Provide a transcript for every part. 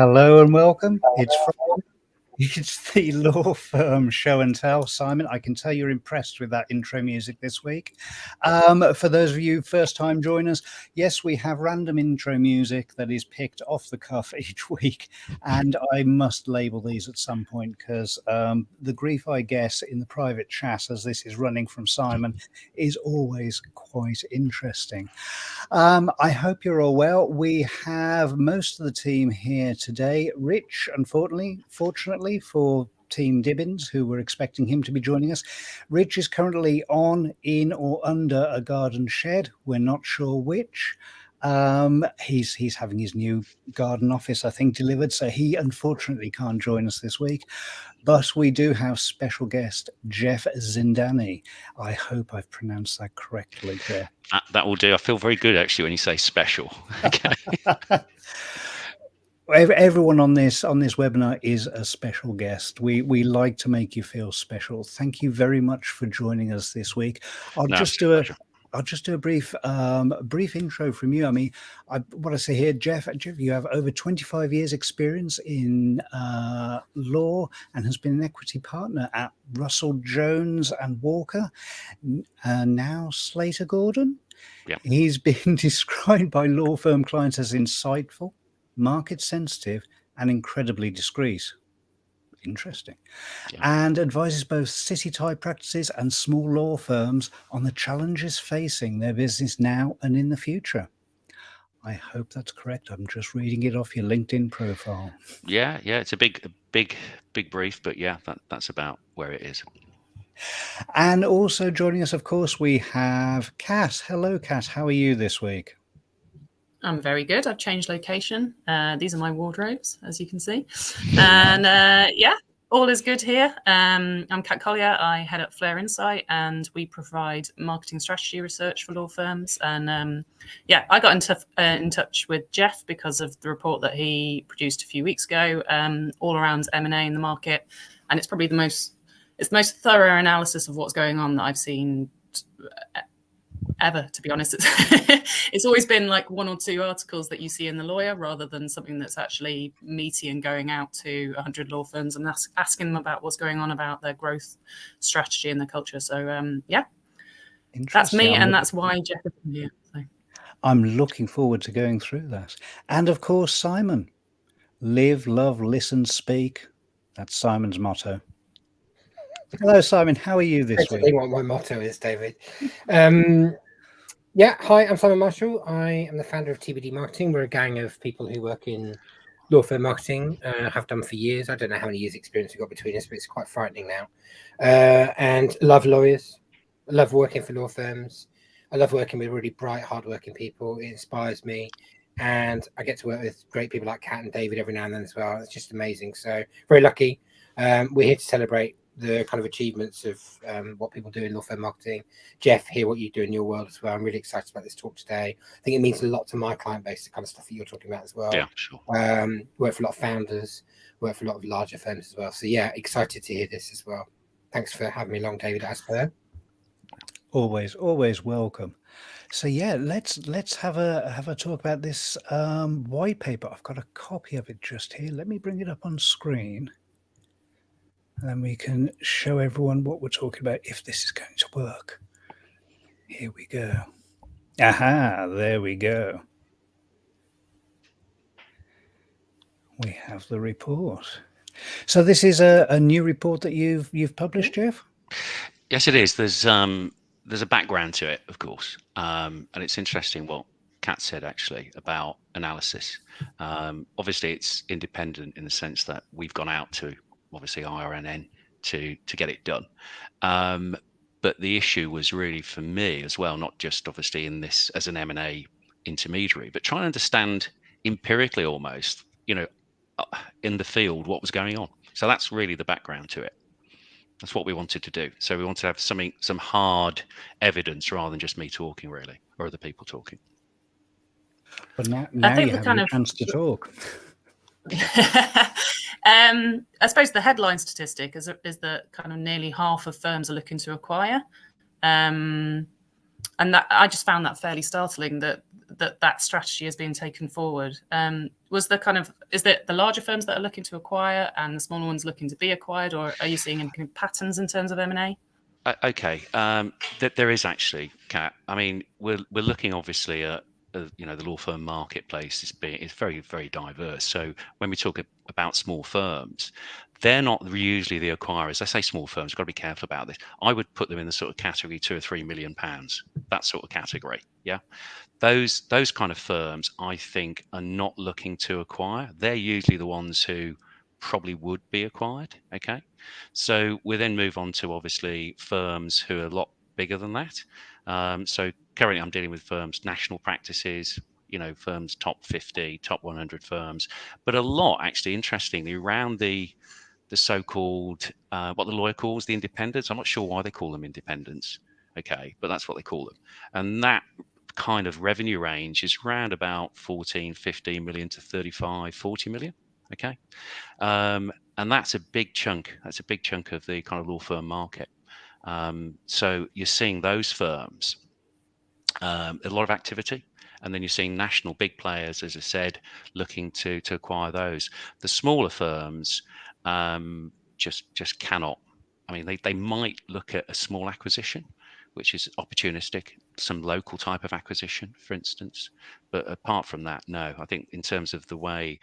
Hello and welcome. It's the law firm show and tell. Simon, I can tell you're impressed with that intro music this week. For those of you first time joiners, yes, we have random intro music that is picked off the cuff each week, and I must label these at some point because the grief I guess in the private chat as this is running from Simon is always quite interesting. I hope you're all well. We have most of the team here today. Rich, fortunately for Team Dibbins, who were expecting him to be joining us. Rich is currently on, in, or under a garden shed. We're not sure which. He's having his new garden office, I think, delivered, so he unfortunately can't join us this week. But we do have special guest Jeff Zindani. I hope I've pronounced that correctly there. That will do. I feel very good actually when you say special. Okay. Everyone on this webinar is a special guest. We like to make you feel special. Thank you very much for joining us this week. I'll just do a brief intro from you. I mean, what I say here, Jeff, you have over 25 years experience in law and has been an equity partner at Russel Jones and Walker, now Slater Gordon. Yeah. He's been described by law firm clients as insightful, market sensitive, and incredibly discreet. Interesting. Yeah. And advises both city-type practices and small law firms on the challenges facing their business now and in the future. I hope that's correct. I'm just reading it off your LinkedIn profile. Yeah, it's a big brief, but yeah, that's about where it is. And also joining us, of course, we have Kat. Hello, Kat. How are you this week? I'm very good. I've changed location. These are my wardrobes, as you can see. And yeah, all is good here. I'm Kat Collier. I head up Flair Insight, and we provide marketing strategy research for law firms. And yeah, I got in touch with Jeff because of the report that he produced a few weeks ago, all around M&A in the market. And it's probably the most thorough analysis of what's going on that I've seen ever, to be honest. It's always been like one or two articles that you see in the Lawyer rather than something that's actually meaty and going out to 100 law firms and asking them about what's going on about their growth strategy and their culture. So yeah, that's me, and that's why Jeff is here. So. I'm looking forward to going through that. And of course, Simon, live, love, listen, speak. That's Simon's motto. Hello, Simon. How are you this week? What my motto is, David. Yeah, hi, I'm Simon Marshall. I am the founder of TBD Marketing. We're a gang of people who work in law firm marketing, have done for years. I don't know how many years experience we've got between us, but it's quite frightening now. And love lawyers. I love working for law firms. I love working with really bright, hardworking people. It inspires me. And I get to work with great people like Kat and David every now and then as well. It's just amazing. So very lucky. We're here to celebrate the kind of achievements of what people do in law firm marketing. Jeff, hear what you do in your world as well. I'm really excited about this talk today. I think it means a lot to my client base, the kind of stuff that you're talking about as well. Yeah, sure. Work for a lot of founders, work for a lot of larger firms as well. So yeah, excited to hear this as well. Thanks for having me along, David, as per. Always welcome. So yeah, let's have a talk about this white paper. I've got a copy of it just here. Let me bring it up on screen. And we can show everyone what we're talking about if this is going to work. Here we go. Aha, there we go. We have the report. So this is a new report that you've published, Jeff? Yes, it is. There's a background to it, of course. And it's interesting what Kat said actually about analysis. Obviously it's independent in the sense that we've gone out to obviously IRNN to get it done. But the issue was really for me as well, not just obviously in this as an M&A intermediary, but trying to understand empirically almost, in the field, what was going on. So that's really the background to it. That's what we wanted to do. So we wanted to have some hard evidence rather than just me talking really, or other people talking. But now you have a chance to talk. I suppose the headline statistic is that kind of nearly half of firms are looking to acquire. that I just found that fairly startling that strategy is being taken forward. Is it the larger firms that are looking to acquire and the smaller ones looking to be acquired, or are you seeing any patterns in terms of M&A? Okay, there is actually, Kat. I mean, we're looking obviously at the law firm marketplace is very, very diverse. So when we talk about small firms, they're not usually the acquirers. I say small firms, got to be careful about this. I would put them in the sort of category £2 or £3 million, that sort of category. Yeah, those kind of firms, I think, are not looking to acquire. They're usually the ones who probably would be acquired. Okay, so we then move on to obviously firms who are a lot bigger than that. So currently I'm dealing with firms, national practices, firms top 50, top 100 firms, but a lot actually, interestingly, around the so-called what the lawyer calls the independents. I'm not sure why they call them independents. Okay, but that's what they call them, and that kind of revenue range is around about 14, 15 million to 35, 40 million. Okay. And that's a big chunk. That's a big chunk of the kind of law firm market. So you're seeing those firms, a lot of activity, and then you're seeing national big players, as I said, looking to acquire those. The smaller firms just cannot. I mean, they might look at a small acquisition, which is opportunistic, some local type of acquisition, for instance. But apart from that, no. I think in terms of the way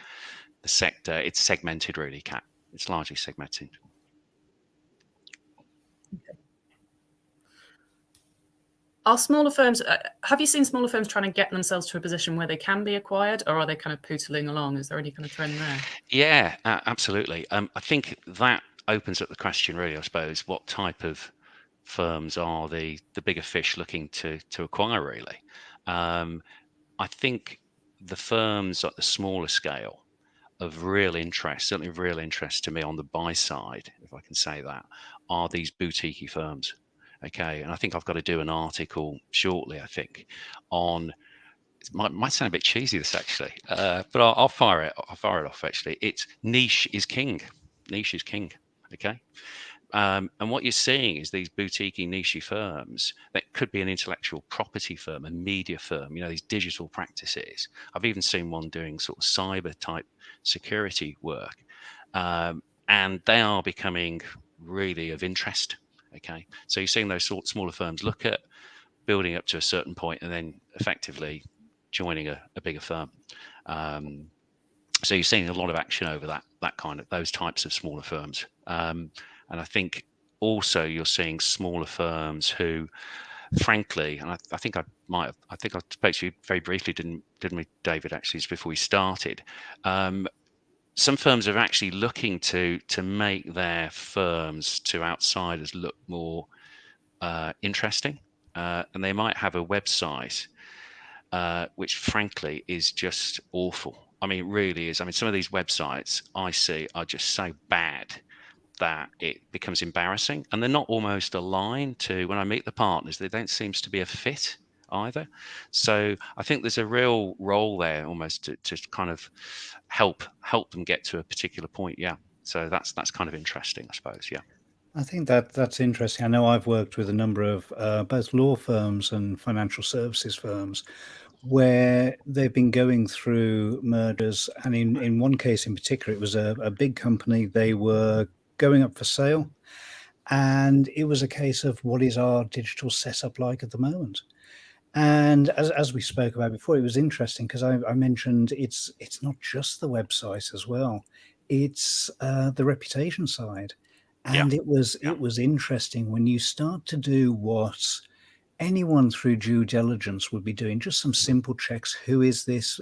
the sector, it's segmented really, Kat. It's largely segmented. Okay. Are smaller firms, have you seen smaller firms trying to get themselves to a position where they can be acquired, or are they kind of pootling along? Is there any kind of trend there? Yeah, absolutely. I think that opens up the question really, I suppose, what type of firms are the bigger fish looking to acquire really? I think the firms at the smaller scale of real interest, certainly of real interest to me on the buy side, if I can say that, are these boutique firms. Okay, and I think I've got to do an article shortly, I think, on, it might sound a bit cheesy this actually, but I'll fire it off actually. It's niche is king. Niche is king. Okay. And what you're seeing is these boutique niche firms that could be an intellectual property firm, a media firm, these digital practices. I've even seen one doing sort of cyber type security work. And they are becoming really of interest. Okay. So you're seeing those sort of smaller firms look at building up to a certain point and then effectively joining a bigger firm. So you're seeing a lot of action over that kind of those types of smaller firms. And I think also you're seeing smaller firms who, frankly, and I think I spoke to you very briefly, didn't we, David, actually, just before we started. Some firms are actually looking to make their firms to outsiders look more interesting. And they might have a website which, frankly, is just awful. I mean, it really is. I mean, some of these websites I see are just so bad that it becomes embarrassing, and they're not almost aligned to, when I meet the partners, they don't seem to be a fit either. So I think there's a real role there almost to kind of help them get to a particular point. Yeah. So that's kind of interesting, I suppose. Yeah. I think that's interesting. I know I've worked with a number of both law firms and financial services firms where they've been going through mergers. And in one case in particular, it was a big company. They were going up for sale. And it was a case of, what is our digital setup like at the moment? And as we spoke about before, it was interesting because I mentioned it's not just the website as well. It's the reputation side. And it was interesting when you start to do what anyone through due diligence would be doing, just some simple checks. Who is this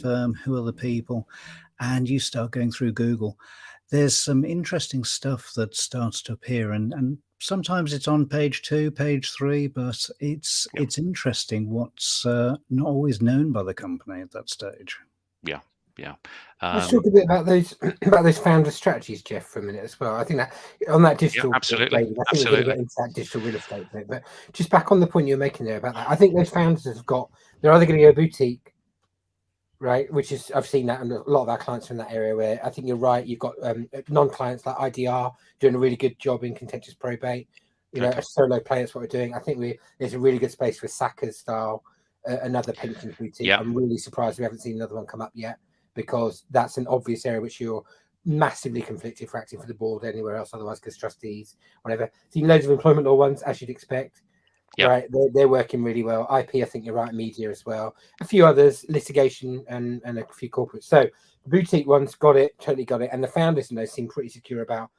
firm? Who are the people? And you start going through Google. There's some interesting stuff that starts to appear, and sometimes it's on page 2, page 3, but it's interesting what's not always known by the company at that stage. Yeah. Let's talk a bit about those founder strategies, Jeff, for a minute as well. I think that on that digital, absolutely. I think we're going to get into that digital real estate bit, but just back on the point you're making there about that, I think those founders they're either going to go boutique, right? Which is, I've seen that, and a lot of our clients are in that area where I think you're right. You've got non-clients like IDR doing a really good job in contentious probate. You know, a solo player is what we're doing. I think there's a really good space for Saka's style, another pensions boutique. Yep. I'm really surprised we haven't seen another one come up yet, because that's an obvious area which you're massively conflicted for acting for the board anywhere else otherwise, because trustees, whatever. Seen loads of employment law ones, as you'd expect. Yep. Right, they're working really well. IP, I think you're right, media as well. A few others, litigation, and a few corporates. So the boutique ones got it, totally got it. And the founders in those seem pretty secure about,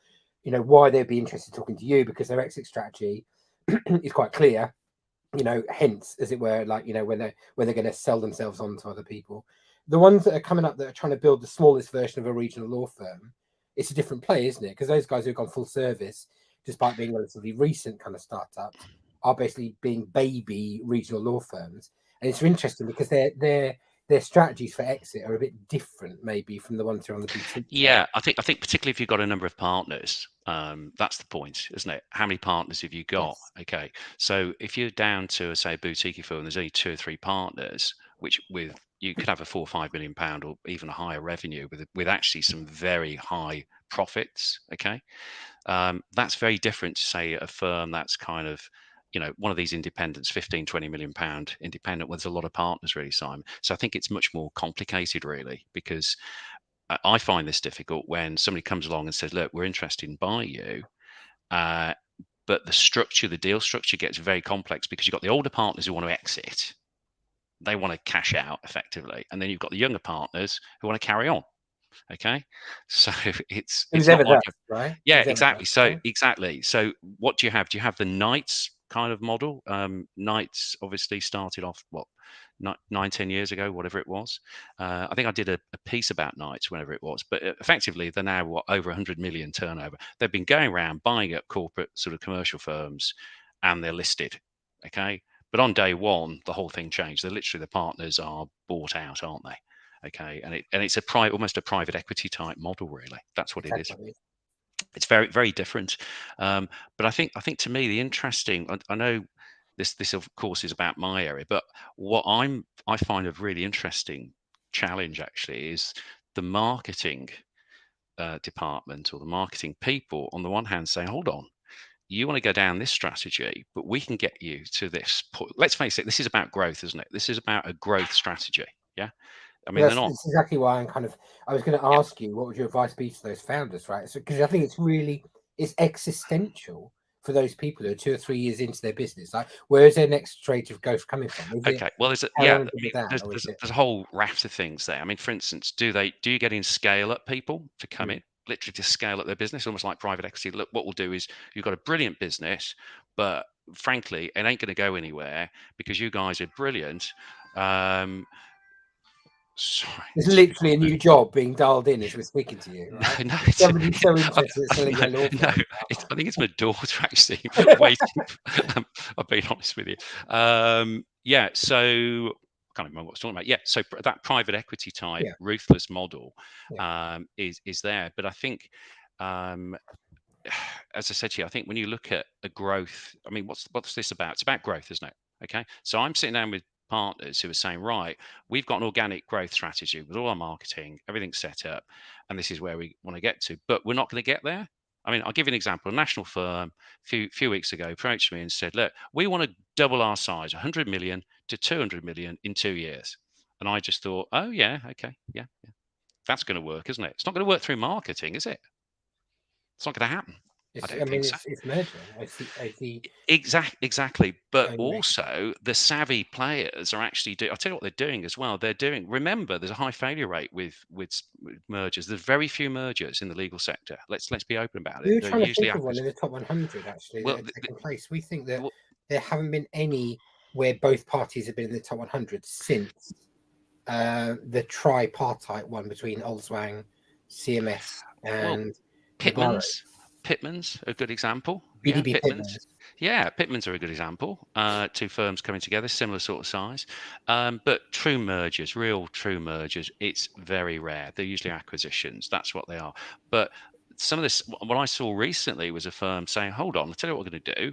you know, why they'd be interested in talking to you, because their exit strategy is quite clear. You know, hence, as it were, like, you know, when they're going to sell themselves on to other people. The ones that are coming up that are trying to build the smallest version of a regional law firm, it's a different play, isn't it? Because those guys who've gone full service, despite being relatively recent kind of startups, are basically being baby regional law firms. And it's interesting because their strategies for exit are a bit different, maybe, from the ones who are on the boutique. Yeah, I think particularly if you've got a number of partners, that's the point, isn't it? How many partners have you got? Yes. Okay, so if you're down to, say, a boutique firm, there's only 2 or 3 partners, which with you could have a £4 or £5 million or even a higher revenue with actually some very high profits. Okay, that's very different to, say, a firm that's kind of, you know, one of these independents, 15, 20 million pound independent, where there's a lot of partners, really, Simon. So I think it's much more complicated, really, because I find this difficult when somebody comes along and says, look, we're interested in buying you. But the deal structure gets very complex, because you've got the older partners who want to exit. They want to cash out effectively. And then you've got the younger partners who want to carry on. Okay. So it's not like right? Yeah, exactly. So exactly. So what do you have? Do you have the Knights kind of model? Knights obviously started off 9-10 years ago, whatever it was. I think I did a piece about Knights, whenever it was, but effectively they're now over 100 million turnover. They've been going around buying up corporate sort of commercial firms, and they're listed. Okay. But on day one, the whole thing changed. They're literally, the partners are bought out, aren't they? Okay, and it's almost a private equity type model, really. That's what it is. It's very, very different. But I think to me, the interesting, I know this of course is about my area, but what I find a really interesting challenge actually is the marketing department, or the marketing people, on the one hand saying, hold on, you want to go down this strategy, but we can get you to this point. Let's face it, this is about growth, isn't it? This is about a growth strategy. Yeah. I mean, that's exactly why I was going to ask you, what would your advice be to those founders, right? So, because I think it's existential for those people who are 2 or 3 years into their business. Like, where is their next trade of growth coming from? Okay, well, there's a whole raft of things there. I mean, for instance, do you get in scale up people to come in, literally to scale up their business, almost like private equity? Look, what we'll do is, you've got a brilliant business, but frankly, it ain't going to go anywhere because you guys are brilliant. Sorry, there's literally a new job being dialed in as we're speaking to you, right? No, somebody's so interested in selling their law firm. I think it's my daughter actually waiting. I'll be honest with you. Yeah, so I can't remember what I was talking about. Yeah, so that private equity type ruthless model is there, but I think, as I said to you, I think when you look at a growth, I mean, what's this about? It's about growth, isn't it? Okay, so I'm sitting down with partners who are saying, right, we've got an organic growth strategy with all our marketing, everything's set up, and this is where we want to get to, but we're not going to get there. I mean, I'll give you an example. A national firm a few weeks ago approached me and said, look, we want to double our size, 100 million to 200 million in 2 years. And I just thought, oh yeah, okay, yeah. That's going to work, isn't it? It's not going to work through marketing, is it? It's not going to happen. It's merging. Exactly. But also, the savvy players are actually I'll tell you what they're doing as well. Remember, there's a high failure rate with mergers. There's very few mergers in the legal sector. Let's be open about it. We were trying to think of one in the top 100 actually that had taken place. We think that there haven't been any where both parties have been in the top 100 since the tripartite one between Oldswang, CMS, and Pitman's a good example. BDB Pitman's. Yeah, Pitman's are a good example. 2 firms coming together, similar sort of size. But real true mergers, it's very rare. They're usually acquisitions. That's what they are. But some of this, what I saw recently was a firm saying, hold on, I'll tell you what we're going to do.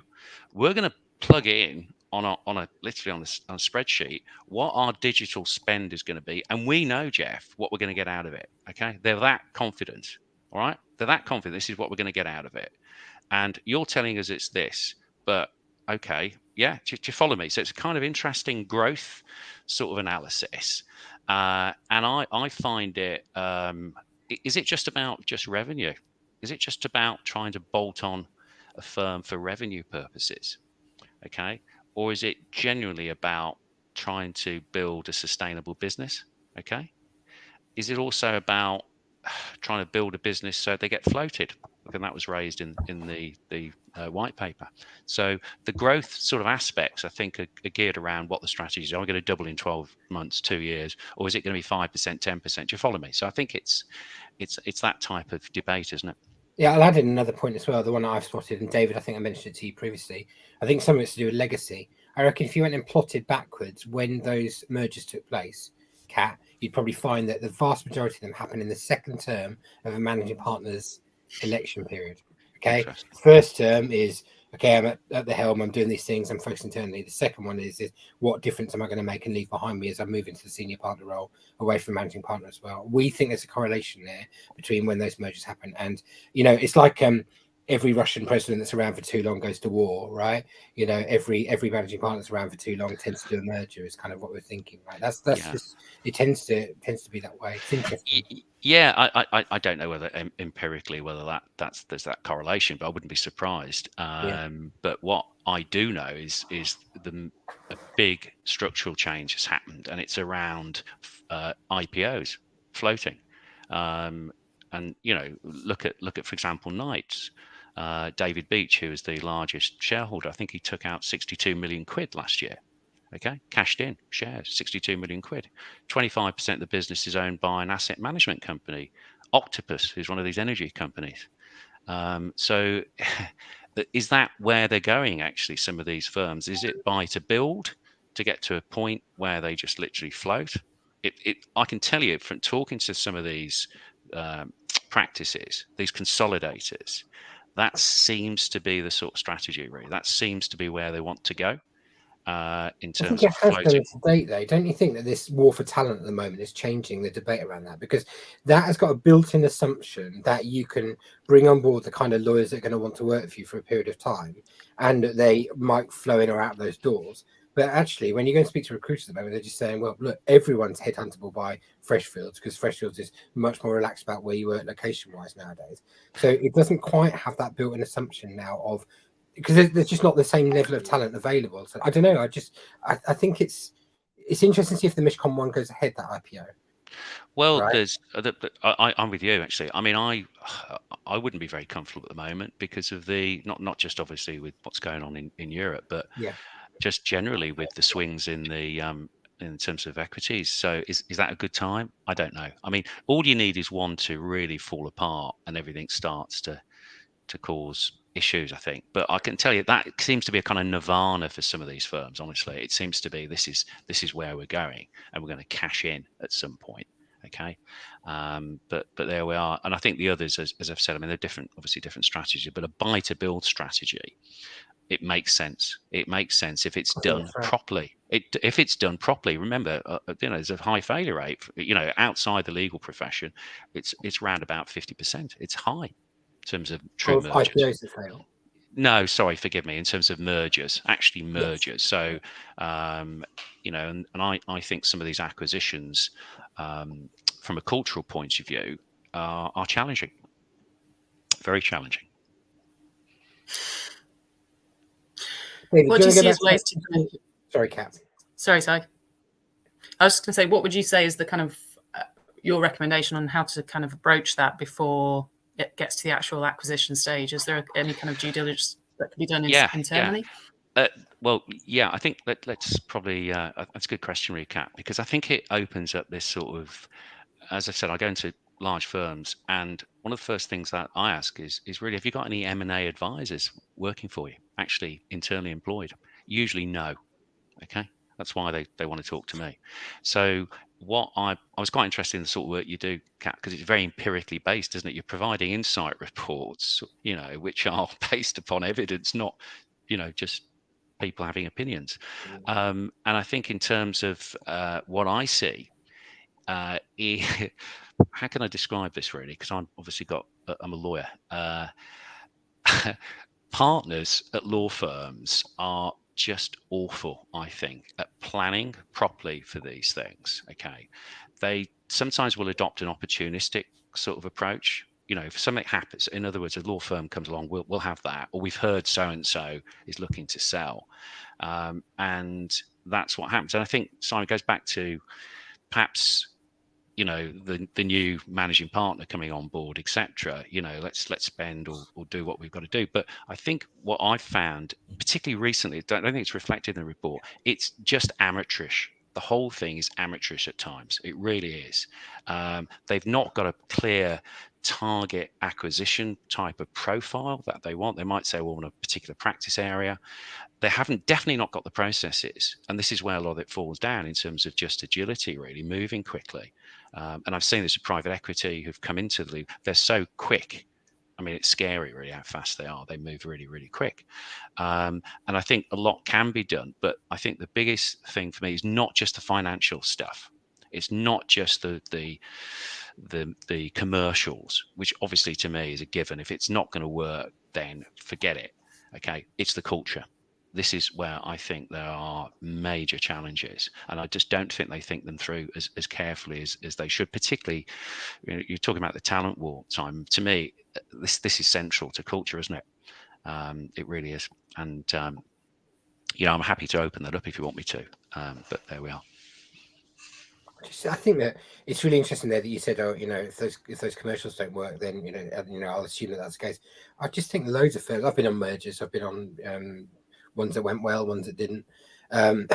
We're going to plug in on a spreadsheet what our digital spend is going to be. And we know, Jeff, what we're going to get out of it. Okay. They're that confident. All right. They're that confident. This is what we're going to get out of it. And you're telling us it's this, but okay, yeah, do you follow me? So it's a kind of interesting growth sort of analysis, and I find it. Is it just about just revenue? Is it just about trying to bolt on a firm for revenue purposes? Okay, or is it genuinely about trying to build a sustainable business? Okay, is it also about trying to build a business so they get floated? And that was raised in the white paper. So the growth sort of aspects, I think, are geared around what the strategies are. Are we going to double in 12 months, 2 years, or is it going to be 5%, 10%? Do you follow me? So I think it's that type of debate, isn't it? Yeah, I'll add in another point as well, the one that I've spotted, and David, I think I mentioned it to you previously. I think some of it's to do with legacy. I reckon if you went and plotted backwards when those mergers took place, Kat, you'd probably find that the vast majority of them happen in the second term of a managing partner's election period. Okay, first term is, okay, I'm at the helm, I'm doing these things, I'm focused internally. The second one is what difference am I going to make and leave behind me as I move into the senior partner role, away from managing partner as well. We think there's a correlation there between when those mergers happen. And, you know, it's like every Russian president that's around for too long goes to war, right? You know, every managing partner that's around for too long tends to do a merger, is kind of what we're thinking, right? That's just, it tends to be that way. It's interesting. Yeah, I don't know whether empirically whether there's that correlation, but I wouldn't be surprised. But what I do know is a big structural change has happened, and it's around IPOs floating. And you know, look at for example, Knights. David Beach, who is the largest shareholder, I think he took out 62 million quid last year. Okay, cashed in shares, 62 million quid. 25% of the business is owned by an asset management company, Octopus, who's one of these energy companies. So is that where they're going, actually, some of these firms? Is it buy to build to get to a point where they just literally float? I can tell you from talking to some of these practices, these consolidators, that seems to be the sort of strategy, really. That seems to be where they want to go. In terms of floating. To date, though, don't you think that this war for talent at the moment is changing the debate around that? Because that has got a built-in assumption that you can bring on board the kind of lawyers that are going to want to work for you for a period of time, and that they might flow in or out those doors. But actually, when you go and speak to recruiters at the moment, they're just saying, well, look, everyone's headhuntable by Freshfields, because Freshfields is much more relaxed about where you work location-wise nowadays. So it doesn't quite have that built-in assumption now of, because there's just not the same level of talent available. So I don't know. I think it's interesting to see if the Mishcon one goes ahead, that IPO. Well, right? There's I'm with you, actually. I mean, I wouldn't be very comfortable at the moment because of the not just obviously with what's going on in Europe, but just generally with the swings in the in terms of equities. So is that a good time? I don't know. I mean, all you need is one to really fall apart and everything starts to cause issues, I think. But I can tell you that seems to be a kind of nirvana for some of these firms. Honestly, it seems to be this is where we're going, and we're going to cash in at some point. Okay, but there we are. And I think the others, as I've said, I mean, they're different, obviously different strategy. But a buy to build strategy, it makes sense. It makes sense if it's done properly. If it's done properly, remember, you know, there's a high failure rate. You know, outside the legal profession, it's around about 50%. It's high. In terms of true mergers. IPOs that fail. No, sorry, forgive me. In terms of mergers, actually mergers. Yes. So, you know, and I think some of these acquisitions, from a cultural point of view, are challenging. Very challenging. What do you see as ways to do? Sorry, Kat. Sorry. I was just going to say, what would you say is the kind of your recommendation on how to kind of approach that before it gets to the actual acquisition stage? Is there any kind of due diligence that can be done internally? Well, yeah, I think let's probably that's a good question, really, Kat, because I think it opens up this sort of, as I said, I go into large firms, and one of the first things that I ask is really, have you got any M&A advisors working for you, actually internally employed? Usually no. Okay, that's why they want to talk to me. So what I was quite interested in the sort of work you do, Kat, because it's very empirically based, isn't it? You're providing insight reports, you know, which are based upon evidence, not, you know, just people having opinions. And I think in terms of what I see, how can I describe this really? Because I'm obviously I'm a lawyer. partners at law firms are just awful, I think, at planning properly for these things. Okay, they sometimes will adopt an opportunistic sort of approach. If something happens, in other words, a law firm comes along, we'll have that, or we've heard so and so is looking to sell, and that's what happens. And I think, Simon, goes back to perhaps the new managing partner coming on board, etc. Let's spend or do what we've got to do. But I think what I've found, particularly recently, I don't think it's reflected in the report, it's just amateurish. The whole thing is amateurish at times. It really is. They've not got a clear target acquisition type of profile that they want. They might say, well, in a particular practice area. They haven't definitely not got the processes, and this is where a lot of it falls down in terms of just agility, really moving quickly. And I've seen this with private equity who've come into the league. They're so quick. I mean, it's scary really how fast they are. They move really, really quick. And I think a lot can be done, but I think the biggest thing for me is not just the financial stuff. It's not just the commercials, which obviously to me is a given. If it's not going to work, then forget it. Okay, it's the culture. This is where I think there are major challenges, and I just don't think they think them through as carefully as they should. Particularly, you're talking about the talent war time. To me, this is central to culture, isn't it? It really is, and I'm happy to open that up if you want me to. But there we are. I think that it's really interesting there that you said, if those commercials don't work, then I'll assume that that's the case. I just think loads of firms. I've been on mergers. I've been on ones that went well, ones that didn't. And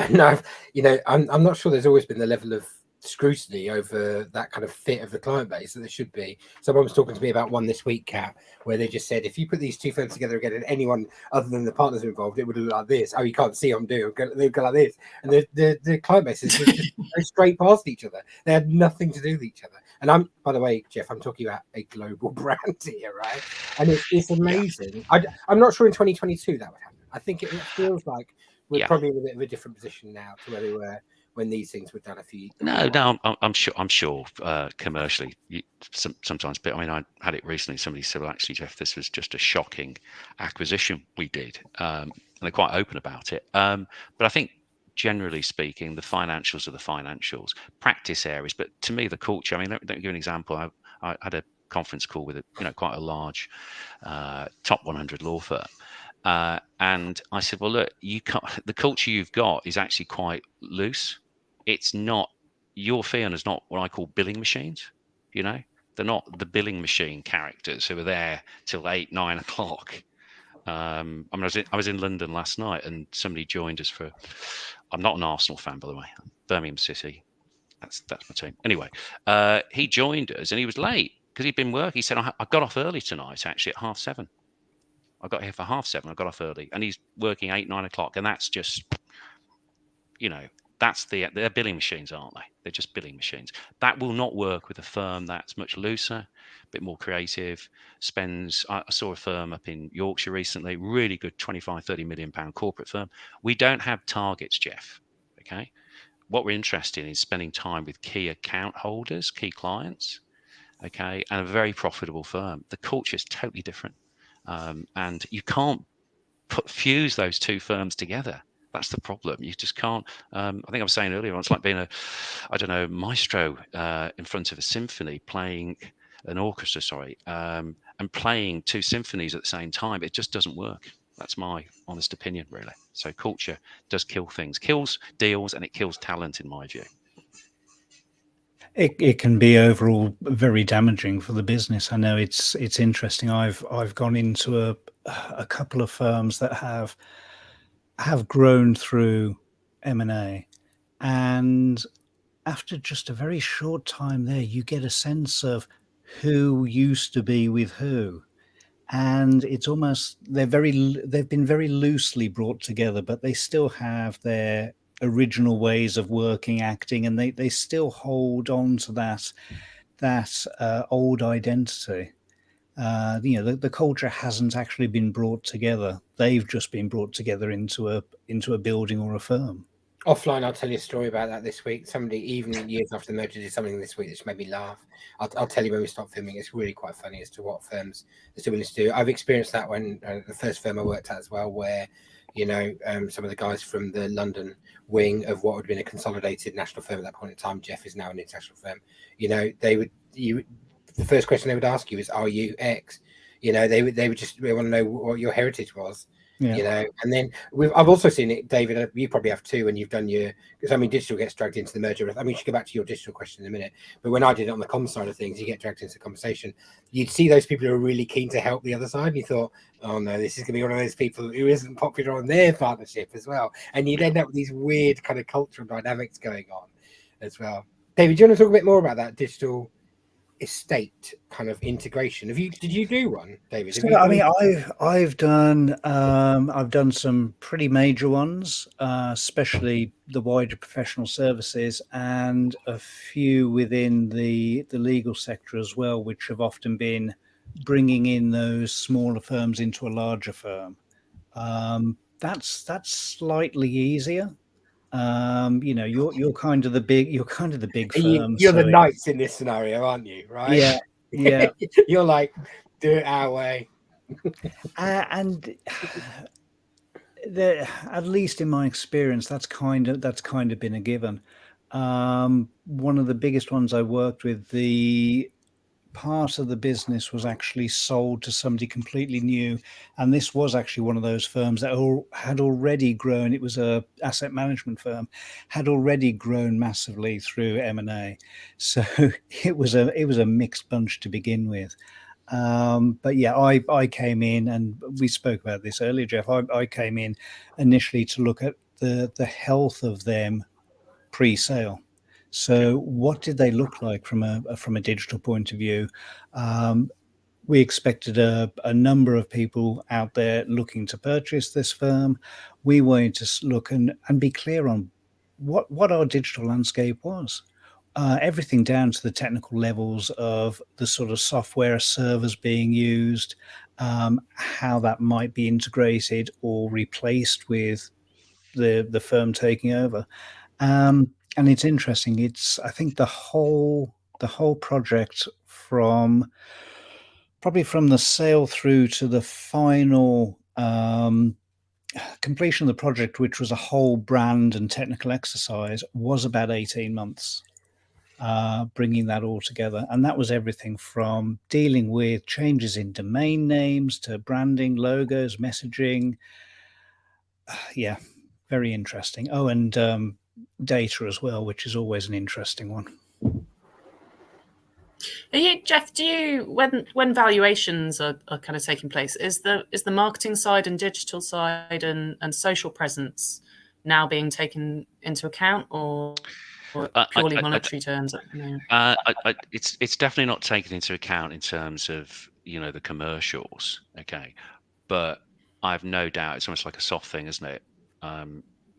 I'm not sure there's always been the level of scrutiny over that kind of fit of the client base that there should be. Someone was talking to me about one this week, Kat, where they just said, if you put these two firms together again and anyone other than the partners involved, it would look like this. Oh, you can't see them do. They go like this. And the client bases would just go straight past each other. They had nothing to do with each other. And by the way, Jeff, I'm talking about a global brand here, right? And it's amazing. Yeah. I'm not sure in 2022 that would happen. I think it feels like we're probably in a bit of a different position now to where they were when these things were done a few. No, I'm sure. Commercially, sometimes, but I mean, I had it recently. Somebody said, "Well, actually, Jeff, this was just a shocking acquisition we did," and they're quite open about it. But I think, generally speaking, the financials are the financials, practice areas. But to me, the culture. I mean, let me give an example. I had a conference call with quite a large top 100 law firm. And I said, well, look, the culture you've got is actually quite loose. It's not, your fee earners not what I call billing machines. They're not the billing machine characters who are there till 8, 9 o'clock. I was in London last night and somebody joined us I'm not an Arsenal fan, by the way, Birmingham City. That's my team. Anyway, he joined us and he was late because he'd been working. He said, I got off early tonight, actually at 7:30. I got here for 7:30. I got off early, and he's working 8, 9 o'clock, and that's just, they're billing machines, aren't they? They're just billing machines. That will not work with a firm that's much looser, a bit more creative. I saw a firm up in Yorkshire recently, really good, 25, 30 million pound corporate firm. We don't have targets, Jeff. Okay, what we're interested in is spending time with key account holders, key clients. Okay, and a very profitable firm. The culture is totally different. And you can't fuse those two firms together. That's the problem. You just can't. I think I was saying earlier, it's like being maestro in front of a symphony, playing an orchestra, and playing two symphonies at the same time. It just doesn't work. That's my honest opinion, really. So culture does kill things, kills deals, and it kills talent, in my view. It can be overall very damaging for the business. I know it's interesting. I've gone into a couple of firms that have grown through M&A, and after just a very short time there, you get a sense of who used to be with who, and it's almost they've been very loosely brought together, but they still have their original ways of working, acting, and they still hold on to that old identity. The culture hasn't actually been brought together. They've just been brought together into a building or a firm. Offline, I'll tell you a story about that this week. Somebody, even years after the merger, did something this week that's made me laugh. I'll tell you when we start filming. It's really quite funny as to what firms are still willing to do. I've experienced that when the first firm I worked at as well, where some of the guys from the London wing of what would have been a consolidated national firm at that point in time, Jeff is now an international firm. The first question they would ask you is, "Are you X?" They want to know what your heritage was. And then I've also seen it, David. You probably have too when you've done because digital gets dragged into the merger. You should go back to your digital question in a minute. But when I did it on the comms side of things, you get dragged into the conversation. You'd see those people who are really keen to help the other side. And you thought, oh no, this is going to be one of those people who isn't popular on their partnership as well. And you'd end up with these weird kind of cultural dynamics going on as well. David, do you want to talk a bit more about that digital estate kind of integration? Did you do one, David? I've done some pretty major ones, especially the wider professional services, and a few within the legal sector as well, which have often been bringing in those smaller firms into a larger firm. That's slightly easier. You're kind of the big firm. You're the knights in this scenario, aren't you? Right? Yeah. You're like, do it our way. And at least in my experience, that's kind of been a given. One of the biggest ones I worked with, the part of the business was actually sold to somebody completely new, and this was actually one of those firms that had already grown. It was a asset management firm, had already grown massively through M&A, so it was a mixed bunch to begin with. But yeah, I came in, and we spoke about this earlier, Jeff. I came in initially to look at the health of them pre-sale. So what did they look like from a digital point of view? We expected a number of people out there looking to purchase this firm. We wanted to look and be clear on what our digital landscape was. Everything down to the technical levels of the sort of software servers being used, how that might be integrated or replaced with the firm taking over. And it's interesting. I think the whole project, probably from the sale through to the final completion of the project, which was a whole brand and technical exercise, was about 18 months, bringing that all together. And that was everything from dealing with changes in domain names to branding, logos, messaging. Yeah, very interesting. Oh, and data as well, which is always an interesting one. Jeff, when valuations are kind of taking place, is the marketing side and digital side and social presence now being taken into account, or purely monetary terms? It's definitely not taken into account in terms of the commercials. Okay, but I've no doubt it's almost like a soft thing, isn't it?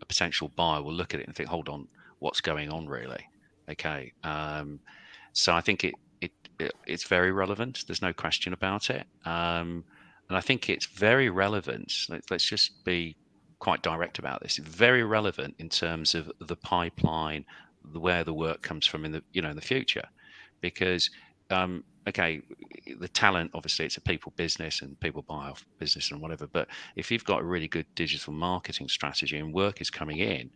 A potential buyer will look at it and think, hold on, what's going on really? Okay. So I think it's very relevant. There's no question about it. And I think it's very relevant. Let's just be quite direct about this. It's very relevant in terms of the pipeline, where the work comes from in the future, because the talent, obviously it's a people business and people buy off business and whatever, but if you've got a really good digital marketing strategy and work is coming in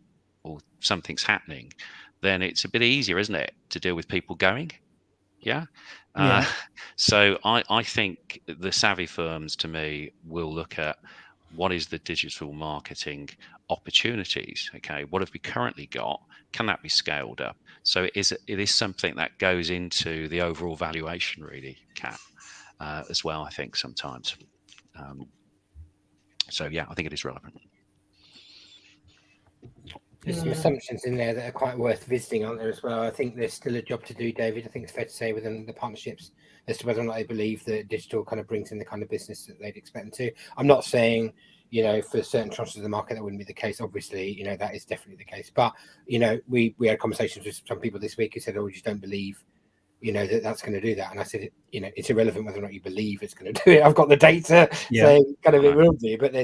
or something's happening, then it's a bit easier, isn't it, to deal with people going. So I think the savvy firms, to me, will look at what is the digital marketing opportunities. Okay, what have we currently got? Can that be scaled up? So it is something that goes into the overall valuation, really, Kat, as well, I think, sometimes. So yeah, I think it is relevant. There's some assumptions in there that are quite worth visiting, aren't there, as well? I think there's still a job to do, David. I think it's fair to say within the partnerships as to whether or not they believe that digital kind of brings in the kind of business that they'd expect them to. I'm not saying, for certain tranches of the market that wouldn't be the case. Obviously, that is definitely the case. But, we had conversations with some people this week who said, oh, we just don't believe, that's going to do that. And I said, it's irrelevant whether or not you believe it's going to do it. I've got the data saying kind of it will do. But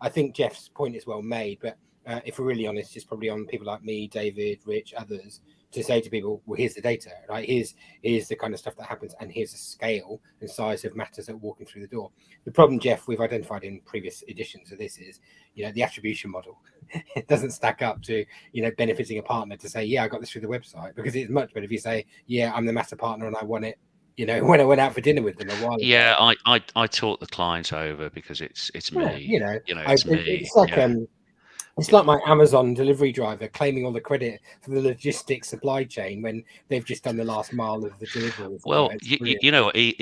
I think Jeff's point is well made. But if we're really honest, is probably on people like me, David, Rich, others, to say to people, well, here's the data, right? Here's the kind of stuff that happens, and here's the scale and size of matters that are walking through the door. The problem, Jeff, we've identified in previous editions of this is, the attribution model. It doesn't stack up to, benefiting a partner to say, yeah, I got this through the website, because it's much better if you say, yeah, I'm the matter partner and I won it, when I went out for dinner with them a while ago. Yeah, I taught the client over because it's me. It's me. It's like it's like my Amazon delivery driver claiming all the credit for the logistics supply chain when they've just done the last mile of the delivery. Well, ego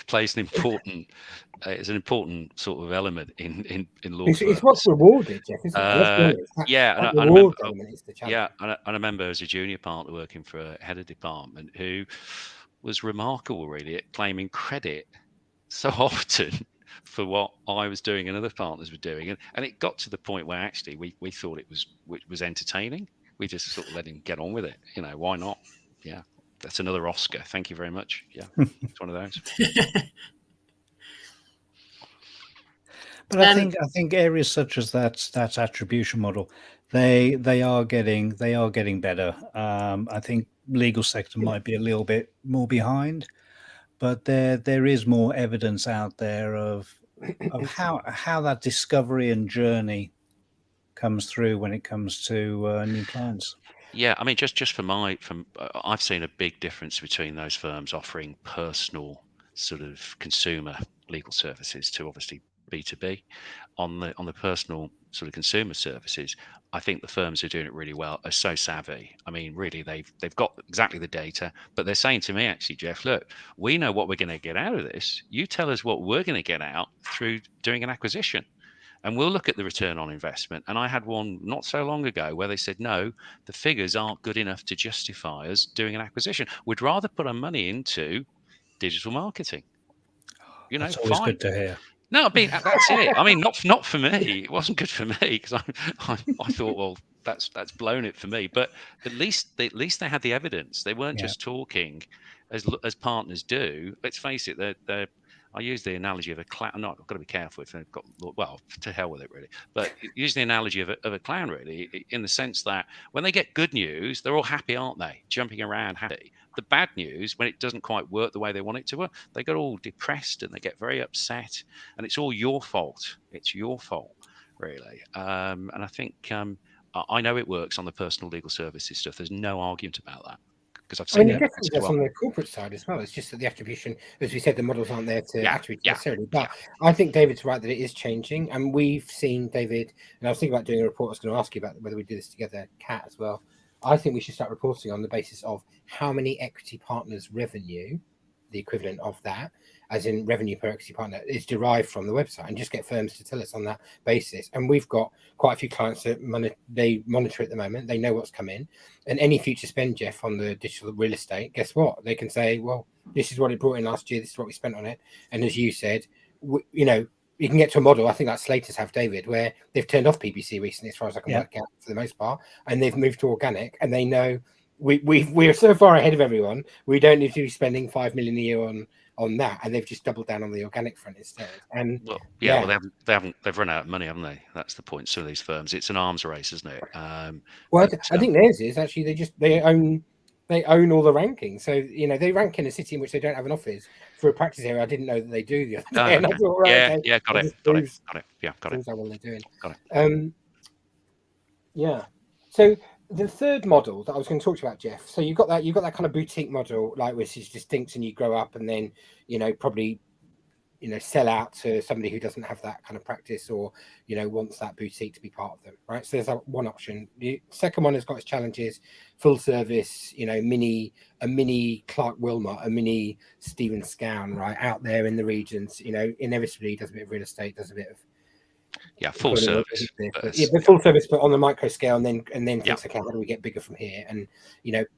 plays an important. It's an important sort of element in law firms. It's what's rewarded, Jeff. Isn't it? Yeah, and I remember. Yeah, and I remember as a junior partner working for a head of department who was remarkable, really, at claiming credit so often for what I was doing and other partners were doing, and it got to the point where actually we thought it was entertaining. We just sort of let him get on with it. Why not? Yeah, that's another Oscar. Thank you very much. Yeah, it's one of those. But I think areas such as that attribution model, they are getting better. I think legal sector might be a little bit more behind, but there is more evidence out there of how that discovery and journey comes through when it comes to new clients. Yeah, I mean, just I've seen a big difference between those firms offering personal sort of consumer legal services to obviously B2B. On the personal sort of consumer services, I think the firms who are doing it really well are so savvy. I mean, really, they've got exactly the data, but they're saying to me, actually, Jeff, look, we know what we're going to get out of this. You tell us what we're going to get out through doing an acquisition, and we'll look at the return on investment. And I had one not so long ago where they said, no, the figures aren't good enough to justify us doing an acquisition. We'd rather put our money into digital marketing. That's always good to hear. No, I mean, that's it. I mean, not for me. It wasn't good for me because I thought, well, that's blown it for me. But at least they had the evidence. They weren't just talking as partners do. Let's face it. I use the analogy of a clown. No, I've got to be careful if they've got, well, to hell with it, really. But use the analogy of a clown, really, in the sense that when they get good news, they're all happy, aren't they? Jumping around, happy. The bad news, when it doesn't quite work the way they want it to work, they get all depressed and they get very upset, and it's all your fault. It's your fault, really. And I think I know it works on the personal legal services stuff. There's no argument about that. I've seen it definitely does on the corporate side as well. It's just that the attribution, as we said, the models aren't there to attribute necessarily. But I think David's right that it is changing, and we've seen, David, and I was thinking about doing a report. I was going to ask you about whether we do this together, Kat, as well. I think we should start reporting on the basis of how many equity partners revenue, the equivalent of that, as in revenue per equity partner, is derived from the website, and just get firms to tell us on that basis. And we've got quite a few clients that they monitor at the moment. They know what's come in, and any future spend, Jeff, on the digital real estate, guess what? They can say, well, this is what it brought in last year. This is what we spent on it. And as you said, you can get to a model, I think like Slater's have, David, where they've turned off PPC recently, as far as I can work out for the most part, and they've moved to organic, and they know we're so far ahead of everyone. We don't need to be spending 5 million a year on that, and they've just doubled down on the organic front instead. And well, they've run out of money, haven't they? That's the point. So these firms, it's an arms race, isn't it? I think theirs is actually they own all the rankings. So they rank in a city in which they don't have an office for a practice area. I didn't know that they do the other day. And I thought, got it. Yeah, got it. How well they're doing. Got it. So the third model that I was going to talk to you about, Jeff. So you've got that kind of boutique model, like which is distinct, and you grow up, and then probably sell out to somebody who doesn't have that kind of practice, or wants that boutique to be part of them, right? So there's one option. The second one has got its challenges: full service, a mini Clark Wilmot, a mini Stephen Scown, right, out there in the regions. Inevitably does a bit of real estate, does a bit of full service, but full service, but on the micro scale, and then thinks, okay, how do we get bigger from here? And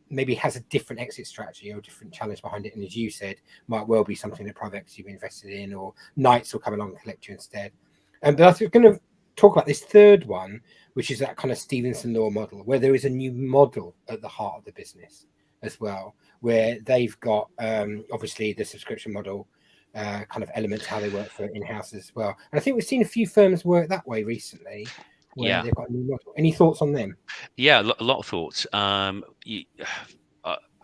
maybe has a different exit strategy or a different challenge behind it. And as you said, might well be something that private equity be invested in, or Knights will come along and collect you instead. But I was going to talk about this third one, which is that kind of Stevenson Law model, where there is a new model at the heart of the business as well, where they've got obviously the subscription model. kind of element to how they work for in-house as well. And I think we've seen a few firms work that way recently, where they've got a new model. Any thoughts on them? Yeah, a lot of thoughts.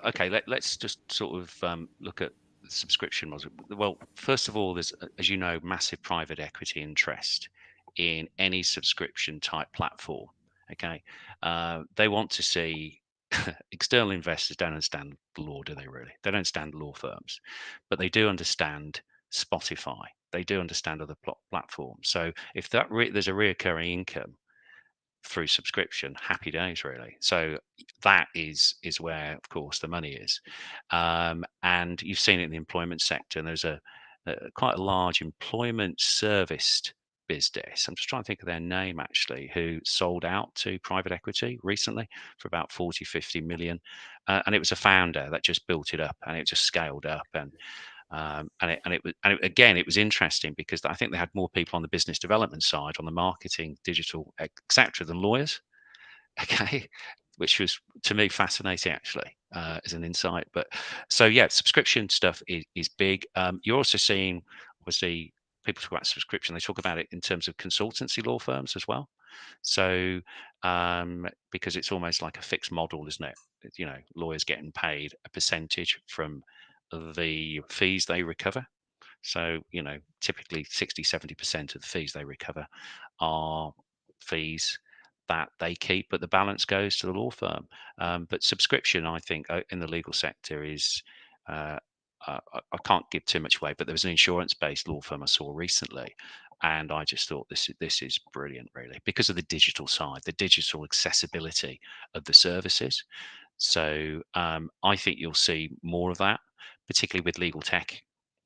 Okay, let's just sort of look at the subscription model. Well, first of all, there's, as you know, massive private equity interest in any subscription type platform. Okay, they want to see external investors don't understand the law, do they really? They don't understand law firms, but they do understand Spotify. They do understand other platforms. So if there's a reoccurring income through subscription, happy days really. So that is where, of course, the money is, and you've seen it in the employment sector. And there's a quite a large employment serviced business. I'm just trying to think of their name actually, who sold out to private equity recently for about 40-50 million, and it was a founder that just built it up and it just scaled up. It was interesting because I think they had more people on the business development side, on the marketing, digital, etc., than lawyers. Okay, which was to me fascinating actually, as an insight. But so yeah, subscription stuff is big. You're also seeing, obviously, people talk about subscription. They talk about it in terms of consultancy law firms as well. So because it's almost like a fixed model, isn't it? You know, lawyers getting paid a percentage from the fees they recover. So, you know, typically 60-70% of the fees they recover are fees that they keep, but the balance goes to the law firm. But subscription, I think, in the legal sector is, I can't give too much away, but there was an insurance-based law firm I saw recently, and I just thought this is brilliant, really, because of the digital side, the digital accessibility of the services. So I think you'll see more of that, particularly with legal tech,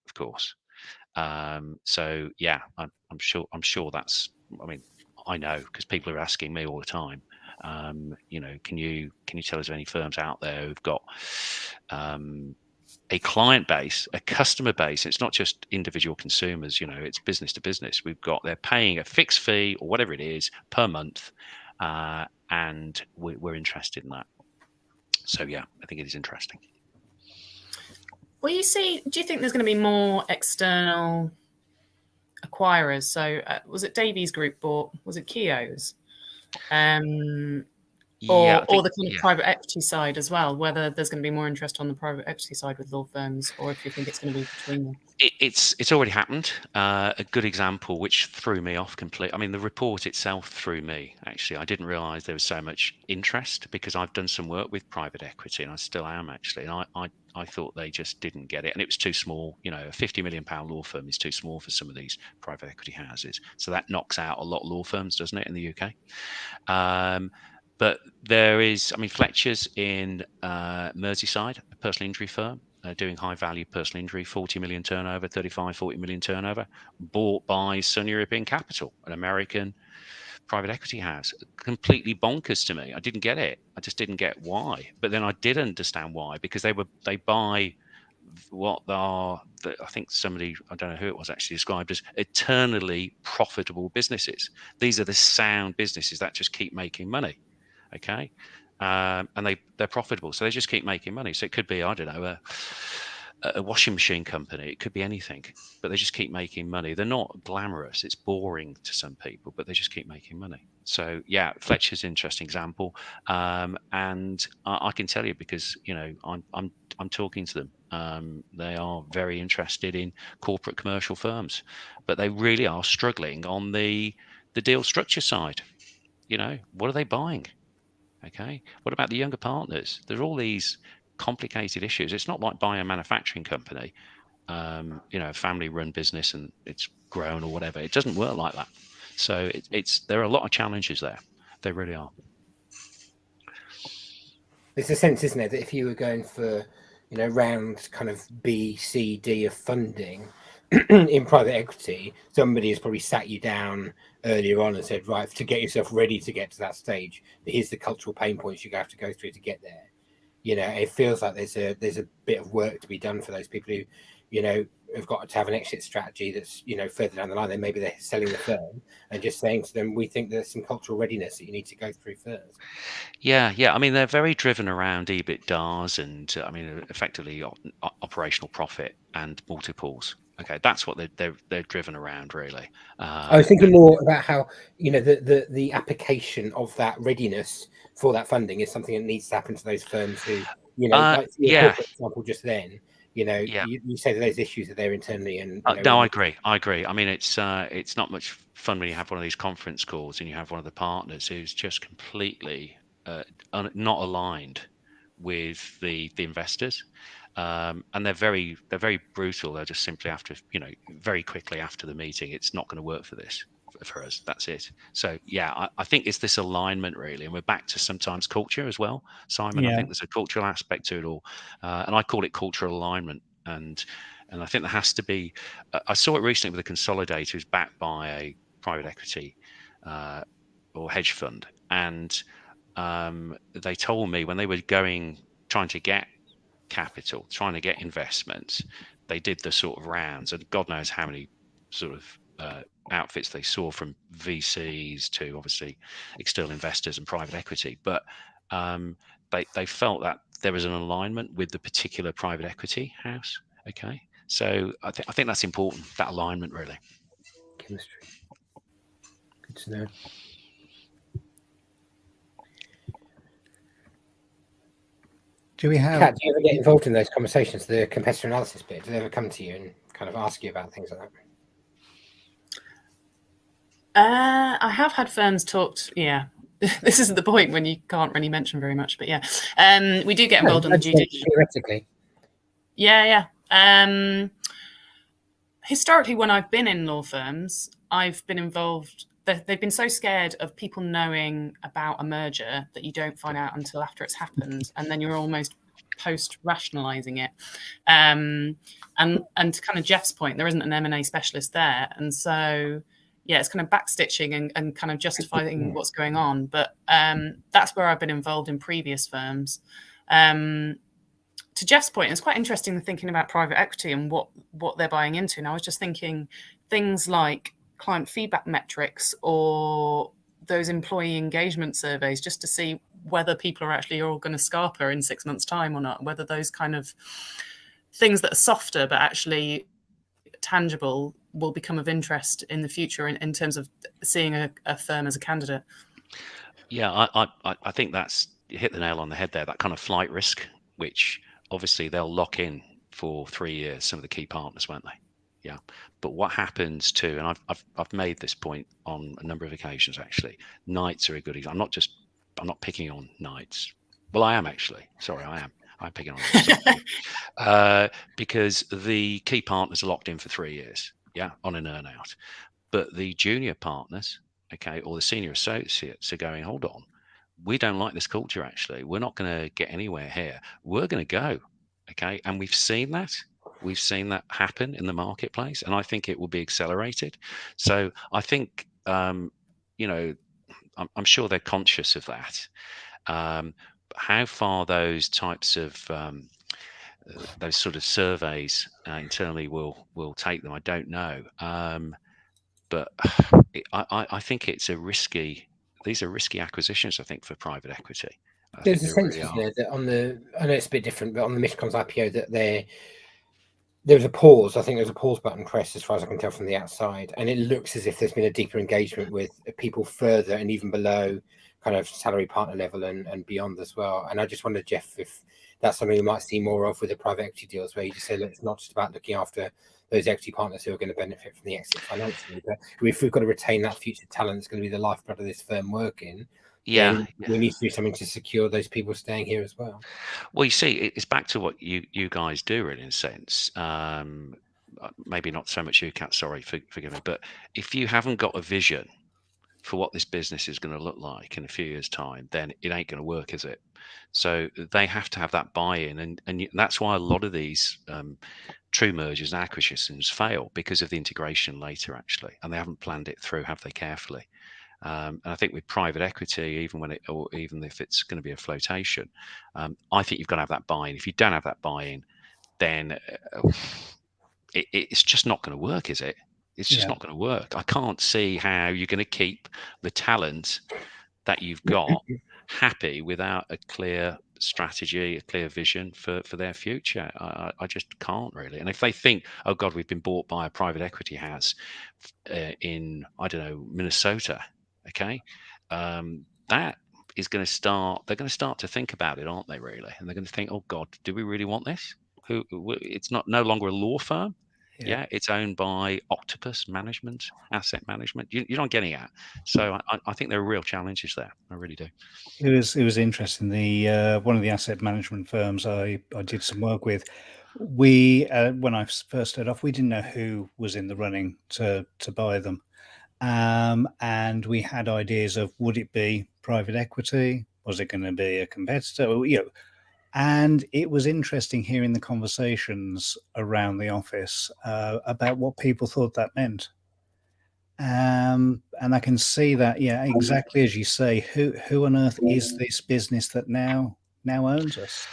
of course. So yeah, I'm sure that's. I mean, I know because people are asking me all the time. You know, can you tell us of any firms out there who've got a client base, a customer base? It's not just individual consumers. You know, it's business to business. They're paying a fixed fee or whatever it is per month, and we're interested in that. So yeah, I think it is interesting. Well, do you think there's going to be more external acquirers? So was it Davies Group bought, was it Keogh's? Or the kind of private equity side as well, whether there's going to be more interest on the private equity side with law firms, or if you think it's going to be between them. It's already happened. A good example, which threw me off completely. I mean, the report itself threw me, actually. I didn't realize there was so much interest because I've done some work with private equity, and I still am, actually. And I thought they just didn't get it, and it was too small. You know, a £50 million law firm is too small for some of these private equity houses. So that knocks out a lot of law firms, doesn't it, in the UK? But there is, I mean, Fletcher's in Merseyside, a personal injury firm, doing high value personal injury, 40 million turnover, 40 million turnover, bought by Sun European Capital, an American private equity house. Completely bonkers to me. I didn't get it. I just didn't get why. But then I did understand why, because they buy what are, I think somebody, I don't know who it was, actually described as eternally profitable businesses. These are the sound businesses that just keep making money. Okay, and they're profitable, so they just keep making money. So it could be, I don't know, a washing machine company. It could be anything, but they just keep making money. They're not glamorous. It's boring to some people, but they just keep making money. So yeah, Fletcher's an interesting example, and I can tell you because, you know, I'm talking to them. They are very interested in corporate commercial firms, but they really are struggling on the deal structure side. You know, what are they buying? Okay, what about the younger partners? There are all these complicated issues. It's not like buying a manufacturing company, you know, a family-run business and it's grown or whatever. It doesn't work like that. So there are a lot of challenges there. They really are. There's a sense, isn't it, that if you were going for, you know, round kind of B, C, D of funding in private equity, somebody has probably sat you down earlier on and said, right, to get yourself ready to get to that stage, here's the cultural pain points you have to go through to get there. You know, it feels like there's a bit of work to be done for those people who, you know, have got to have an exit strategy that's, you know, further down the line. Then maybe they're selling the firm and just saying to them, we think there's some cultural readiness that you need to go through first. Yeah. I mean, they're very driven around EBITDAs and I mean, effectively operational profit and multiples. Okay, that's what they're driven around, really. I was thinking more about how, you know, the application of that readiness for that funding is something that needs to happen to those firms who, you know, like your corporate example just then, you know, you say that those issues are there internally, and you know, no, I agree. I mean, it's not much fun when you have one of these conference calls and you have one of the partners who's just completely not aligned with the investors, and they're very brutal. They're just simply after, you know, very quickly after the meeting, it's not going to work for this. For us, that's it. So yeah, I think it's this alignment really, and we're back to sometimes culture as well, Simon. I think there's a cultural aspect to it all, and I call it cultural alignment. And I think there has to be. I saw it recently with a consolidator who's backed by a private equity or hedge fund, and they told me when they were trying to get capital, trying to get investments, they did the sort of rounds, and God knows how many sort of outfits they saw, from VCs to obviously external investors and private equity. But they felt that there was an alignment with the particular private equity house. Okay, so I think that's important, that alignment really. Chemistry. Good to know. Do we have? Kat, do you ever get involved in those conversations, the competitor analysis bit? Do they ever come to you and kind of ask you about things like that? I have had firms talked. Yeah, this isn't the point when you can't really mention very much, but yeah, we do get involved in the due diligence. Theoretically. Yeah. Historically, when I've been in law firms, I've been involved. They've been so scared of people knowing about a merger that you don't find out until after it's happened, and then you're almost post-rationalizing it. And to kind of Jeff's point, there isn't an M&A specialist there, and so yeah, it's kind of backstitching and kind of justifying what's going on. But that's where I've been involved in previous firms. To Jeff's point, it's quite interesting thinking about private equity and what they're buying into. And I was just thinking things like client feedback metrics or those employee engagement surveys, just to see whether people are actually all going to Scarpa in 6 months' time or not, whether those kind of things that are softer but actually tangible will become of interest in the future in terms of seeing a firm as a candidate. Yeah, I think that's, you hit the nail on the head there, that kind of flight risk, which obviously they'll lock in for 3 years, some of the key partners, won't they? Yeah. But what happens to, and I've made this point on a number of occasions actually, Knights are a good example. I'm not picking on Knights. Well, I am actually. Sorry, I'm picking on them. Because the key partners are locked in for 3 years, yeah, on an earn out. But the junior partners, okay, or the senior associates are going, hold on, we don't like this culture actually. We're not going to get anywhere here. We're going to go, okay? And we've seen that. We've seen that happen in the marketplace, and I think it will be accelerated. So I think, you know, I'm sure they're conscious of that. How far those types of those sort of surveys internally will take them, I don't know. But I think it's a risky. These are risky acquisitions, I think, for private equity. There's a sense, isn't there, that on the, I know it's a bit different, but on the Miscom's IPO, that there was a pause. I think there's a pause button pressed, as far as I can tell from the outside, and it looks as if there's been a deeper engagement with people further and even below kind of salary partner level and beyond as well. And I just wonder, Jeff, if that's something we might see more of with the private equity deals, where you just say, look, it's not just about looking after those equity partners who are going to benefit from the exit financially, but if we've got to retain that future talent that's going to be the lifeblood of this firm working, then we need to do something to secure those people staying here as well. Well, you see, it's back to what you guys do, really, in a sense. Maybe not so much you, Kat, sorry, forgive me, but if you haven't got a vision for what this business is going to look like in a few years' time, then it ain't going to work, is it? So they have to have that buy-in, and that's why a lot of these true mergers and acquisitions fail, because of the integration later, actually, and they haven't planned it through, have they, carefully? And I think with private equity, even if it's going to be a flotation, I think you've got to have that buy-in. If you don't have that buy-in, then it's just not going to work, is it? It's just not going to work. I can't see how you're going to keep the talent that you've got happy without a clear strategy, a clear vision for their future. I just can't really. And if they think, oh God, we've been bought by a private equity house in, I don't know, Minnesota, okay, that is going to start, they're going to start to think about it, aren't they, really? And they're going to think, oh God, do we really want this? It's no longer a law firm. Yeah, it's owned by Octopus Management, Asset Management. You're not getting at. So I think there are real challenges there. I really do. It was interesting. The one of the asset management firms I did some work with, we when I first started off, we didn't know who was in the running to buy them, and we had ideas of, would it be private equity? Was it going to be a competitor? You know, and it was interesting hearing the conversations around the office about what people thought that meant. And I can see that, yeah, exactly as you say. Who on earth is this business that now owns us?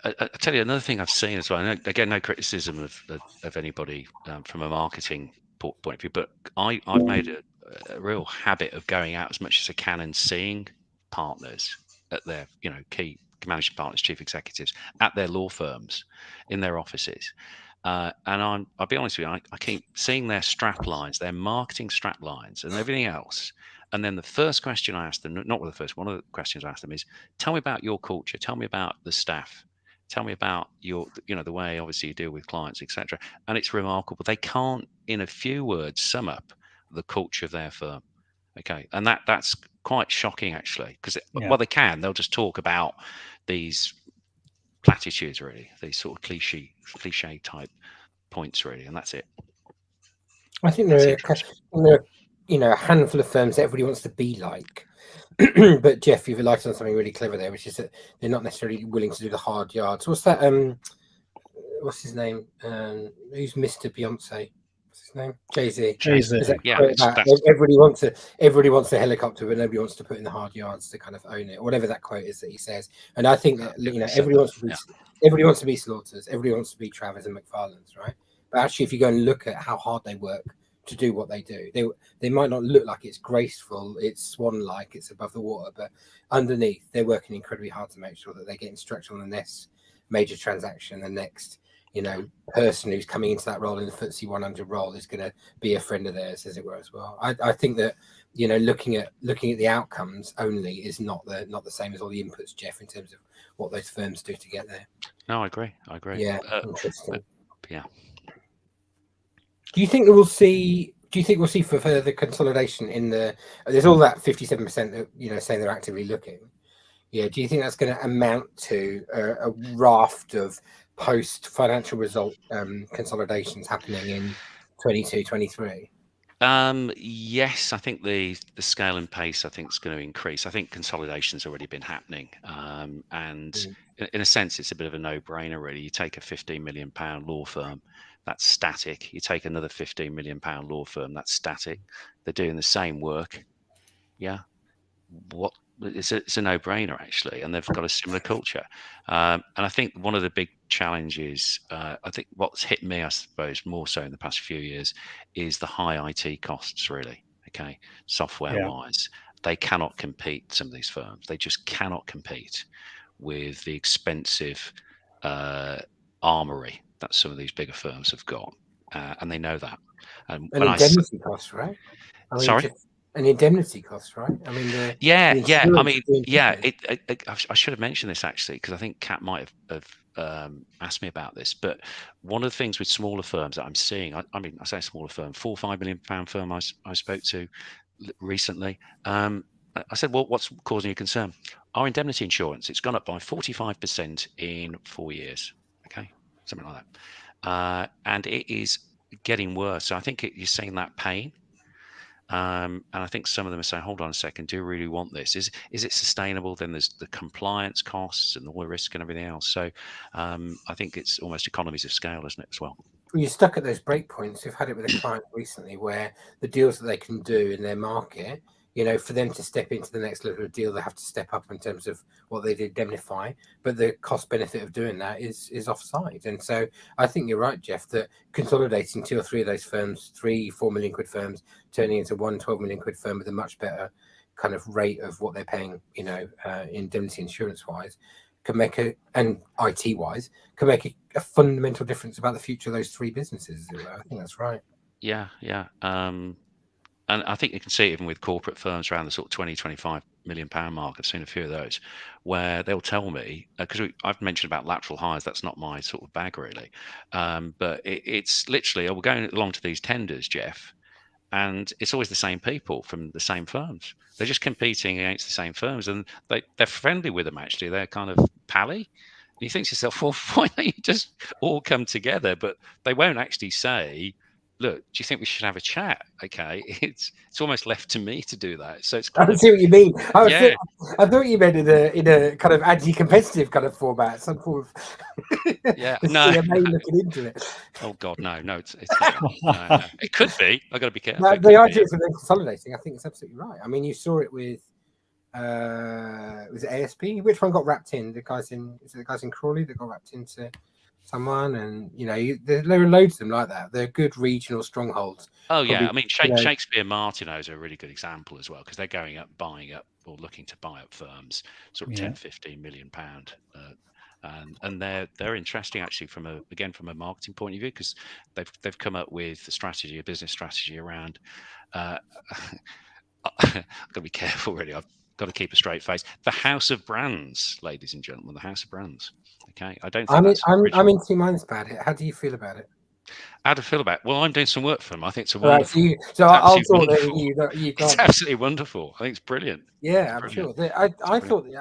I tell you another thing I've seen as well. And again, no criticism of anybody from a marketing point of view, but I've made a real habit of going out as much as I can and seeing partners at their, you know, key managing partners, chief executives at their law firms, in their offices. And I'll be honest with you, I keep seeing their strap lines, their marketing strap lines, and everything else. And then the first question I asked them, not the first, one of the questions I asked them is, tell me about your culture, tell me about the staff, tell me about your, you know, the way obviously you deal with clients, etc. And it's remarkable. They can't, in a few words, sum up the culture of their firm. Okay, and that's quite shocking actually, because well, they can. They'll just talk about these platitudes, really, these sort of cliche type points, really, and that's it. I think there are, you know, a handful of firms that everybody wants to be like. But Jeff, you've relied on something really clever there, which is that they're not necessarily willing to do the hard yards. What's that? What's his name? Who's Mr. Beyonce? What's his name? Jay-Z. Yeah, everybody wants a helicopter, but nobody wants to put in the hard yards to kind of own it, whatever that quote is that he says. And I think that, you know, everybody wants to be Slaughters, everybody wants to be Travers and McFarlane's, right? But actually, if you go and look at how hard they work to do what they do, they might not look like it's graceful, it's swan-like, it's above the water, but underneath they're working incredibly hard to make sure that they get instruction on the next major transaction, the next, you know, person who's coming into that role in the FTSE 100 role is going to be a friend of theirs, as it were, as well. I think that, you know, looking at the outcomes only is not the same as all the inputs, Jeff, in terms of what those firms do to get there. No, I agree. Yeah, interesting. Yeah. Do you think we'll see for further consolidation in the? There's all that 57% that, you know, saying they're actively looking. Yeah. Do you think that's going to amount to a raft of post financial result consolidations happening in 22, 23? Yes, I think the scale and pace I think is going to increase. I think consolidation's already been happening, and in a sense, it's a bit of a no-brainer, really. You take a £15 million law firm, that's static. You take another £15 million law firm, that's static. They're doing the same work. Yeah, it's a no-brainer actually, and they've got a similar culture. And I think one of the big challenges, I think what's hit me, I suppose, more so in the past few years, is the high IT costs. Really, okay, software-wise, they cannot compete. Some of these firms, they just cannot compete with the expensive armory that some of these bigger firms have got, and they know that. And indemnity costs, right? Sorry. And indemnity costs, right? I mean, I should have mentioned this actually, because I think Kat might have asked me about this. But one of the things with smaller firms that I'm seeing, I say smaller firm, £4 or £5 million firm I spoke to recently. I said, well, what's causing you concern? Our indemnity insurance, it's gone up by 45% in 4 years. Okay, something like that, and it is getting worse. So I think you're seeing that pain. And I think some of them are saying, hold on a second, do you really want this? Is it sustainable? Then there's the compliance costs and all the risk and everything else. So I think it's almost economies of scale, isn't it, as well? Well, you're stuck at those breakpoints. We've had it with a client recently where the deals that they can do in their market, you know, for them to step into the next level of deal, they have to step up in terms of what they indemnify. But the cost benefit of doing that is offside. And so I think you're right, Jeff, that consolidating 2 or 3 of those firms, 3-4 million quid firms, turning into 1 12 million quid firm with a much better kind of rate of what they're paying, indemnity insurance wise, can make and IT wise, can make a fundamental difference about the future of those three businesses. I think that's right. Yeah. And I think you can see it even with corporate firms around the sort of 20-25 million pound mark. I've seen a few of those where they'll tell me, because I've mentioned about lateral hires, that's not my sort of bag really. But it's literally, we're going along to these tenders, Jeff, and it's always the same people from the same firms. They're just competing against the same firms, and they're friendly with them actually. They're kind of pally. And you think to yourself, well, why don't you just all come together? But they won't actually say, look, do you think we should have a chat? Okay, it's almost left to me to do that. So it's kind I of, see what you mean. yeah. I thought you meant in a kind of anti-competitive kind of format, some form of Yeah, the no. CMA looking into it. Oh God, no, it's not. No. It could be. I got to be careful. No, the idea of them consolidating, I think, is absolutely right. I mean, you saw it with was it ASP? Which one got wrapped in? Is it the guys in Crawley that got wrapped into someone? And there are loads of them like that. They're good regional strongholds. Oh yeah, I mean Shakespeare Martineau is a really good example as well, because they're going up, buying up, or looking to buy up firms, sort of 10-15 million pound, and they're interesting actually from a marketing point of view, because they've come up with a business strategy around. I've got to be careful really. I've got to keep a straight face. The House of Brands, ladies and gentlemen, the House of Brands. Okay, I don't think I'm in two minds about it. How do you feel about it? How do I feel about it? Well, I'm doing some work for them. I think it's a wonderful. wonderful. So I'll talk to you. It's absolutely wonderful. I think it's brilliant. Yeah, I'm sure. I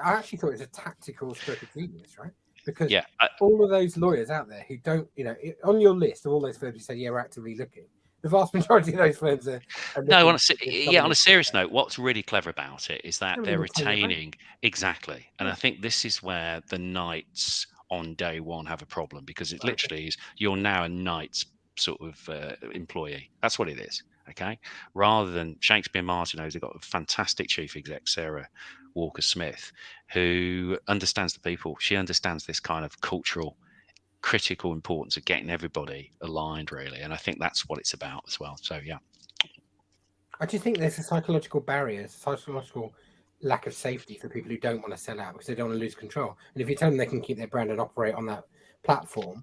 actually thought it was a tactical stroke of genius, right? Because all of those lawyers out there who don't, on your list of all those firms who say, yeah, we're actively looking, the vast majority of those firms are no, on a serious note, what's really clever about it is that they're retaining exactly. And I think this is where the Knights on day one have a problem, because it literally is, you're now a Knights sort of employee. That's what it is. Okay, rather than Shakespeare Martineau, they've got a fantastic chief exec, Sarah Walker Smith, who understands the people. She understands this kind of cultural critical importance of getting everybody aligned really, and I think that's what it's about as well. So yeah, I just think there's a psychological barrier, psychological lack of safety for people who don't want to sell out because they don't want to lose control. And if you tell them they can keep their brand and operate on that platform,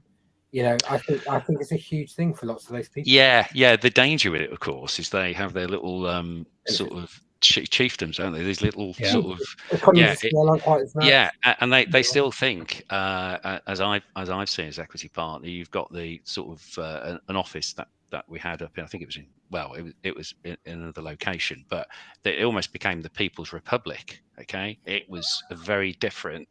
I think it's a huge thing for lots of those people. Yeah. The danger with it, of course, is they have their little sort of chiefdoms, don't they? These little sort of and they still think, as I've seen as equity partner, you've got the sort of an office that we had up in, I think it was in another location, but it almost became the People's Republic. Okay, it was a very different.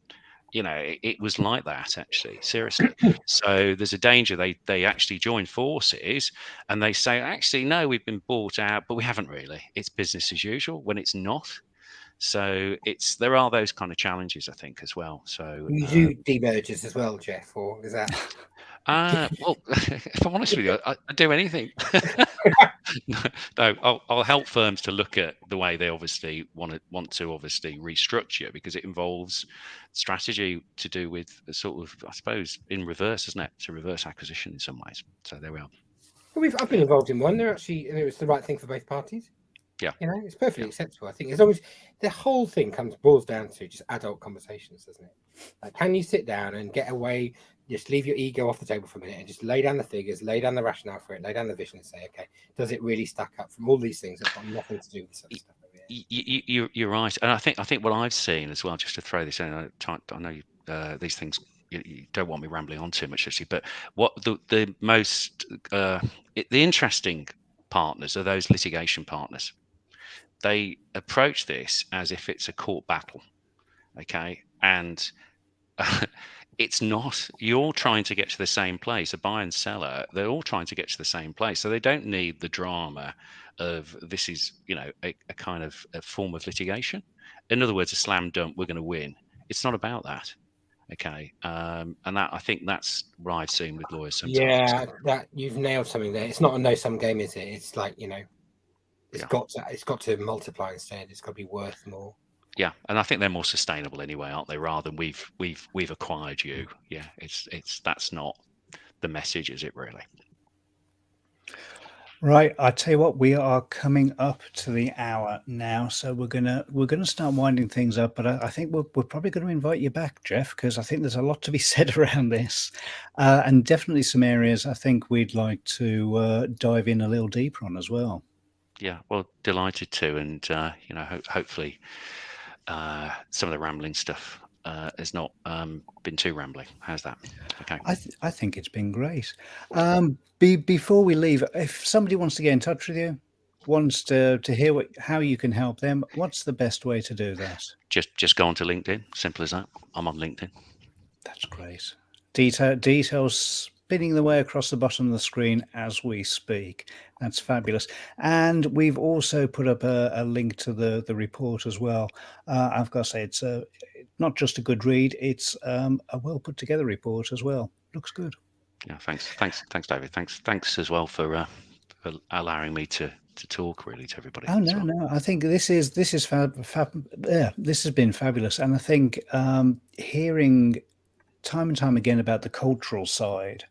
It was like that, actually, seriously. So there's a danger they actually join forces and they say, actually, no, we've been bought out, but we haven't really. It's business as usual when it's not. So there are those kind of challenges, I think, as well. So you do demergers as well, Jeff, or is that? Well, if I'm honest with you, I do anything. No, I'll help firms to look at the way they obviously want to obviously restructure, because it involves strategy to do with a sort of, I suppose, in reverse, isn't it? To reverse acquisition in some ways. So there we are. Well, I've been involved in one. And it was the right thing for both parties. Yeah, it's perfectly acceptable. I think as long as the whole thing boils down to just adult conversations, doesn't it? Like, can you sit down and get away? Just leave your ego off the table for a minute and just lay down the figures, lay down the rationale for it, lay down the vision, and say, okay, does it really stack up from all these things that got nothing to do with such stuff? You're right, and I think what I've seen as well, just to throw this in, I know these things you don't want me rambling on too much, actually, but what the most the interesting partners are those litigation partners. They approach this as if it's a court battle, okay, and it's not. You're all trying to get to the same place. A buyer and seller, they're all trying to get to the same place, so they don't need the drama of this is a kind of a form of litigation. In other words, a slam dunk, we're going to win. It's not about that. Okay, and that, I think that's what I've seen with lawyers sometimes. Yeah, that you've nailed something there. It's not a no-sum game, is it? It's like it's got to multiply instead. It's got to be worth more. Yeah, and I think they're more sustainable anyway, aren't they? Rather than we've acquired you. Yeah, it's that's not the message, is it really? Right, I tell you what, we are coming up to the hour now, so we're gonna start winding things up. But I think we're probably going to invite you back, Jeff, because I think there's a lot to be said around this, and definitely some areas I think we'd like to dive in a little deeper on as well. Yeah, well, delighted to, and hopefully some of the rambling stuff has not been too rambling. How's that? Okay. I think it's been great. Before we leave, if somebody wants to get in touch with you, wants to hear how you can help them, what's the best way to do that? Just go onto LinkedIn. Simple as that. I'm on LinkedIn. That's great. Details spinning the way across the bottom of the screen as we speak. That's fabulous. And we've also put up a link to the report as well. I've got to say, it's not just a good read, it's a well put together report as well. Looks good. Yeah, thanks, David. Thanks as well for allowing me to talk really to everybody. Oh no, I think this is this has been fabulous, and I think hearing time and time again about the cultural side,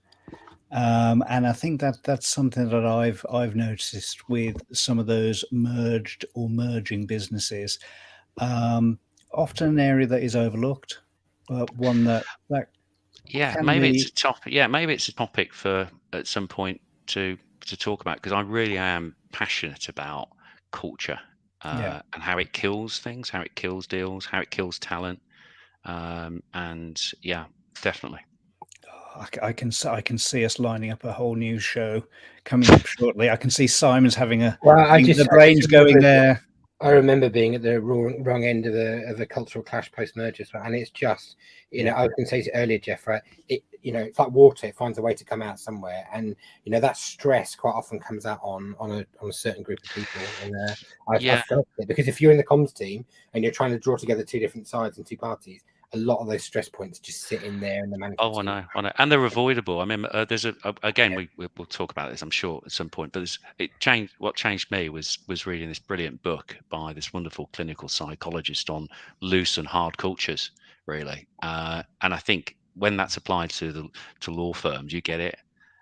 and I think that's something that I've noticed with some of those merged or merging businesses. Often an area that is overlooked, but one that maybe it's a topic. Yeah, maybe it's a topic for at some point to talk about, because I really am passionate about culture and how it kills things, how it kills deals, how it kills talent, and yeah, definitely. I can see us lining up a whole new show coming up shortly. I can see Simon's having the brains going there. I remember being at the wrong end of the cultural clash post mergers, and it's just I can say it earlier, Jeff. Right? It's like water; it finds a way to come out somewhere, and that stress quite often comes out on a certain group of people. And I felt it, because if you're in the comms team and you're trying to draw together two different sides and two parties, a lot of those stress points just sit in there in the management. I know, and they're avoidable. I mean, there's we'll talk about this, I'm sure, at some point. But what changed me was reading this brilliant book by this wonderful clinical psychologist on loose and hard cultures, really. And I think when that's applied to law firms, you get it.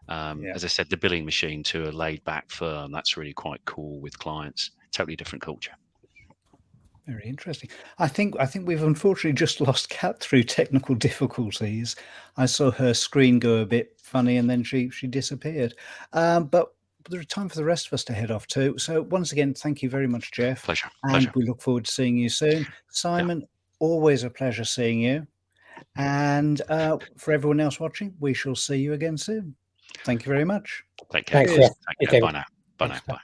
As I said, the billing machine to a laid back firm, that's really quite cool with clients. Totally different culture. Very interesting. I think we've unfortunately just lost Kat through technical difficulties. I saw her screen go a bit funny and then she disappeared. But there's time for the rest of us to head off too. So once again, thank you very much, Jeff. Pleasure. And we look forward to seeing you soon. Simon, always a pleasure seeing you. And for everyone else watching, we shall see you again soon. Thank you very much. Take care. Thanks, Take care. Bye now. Bye.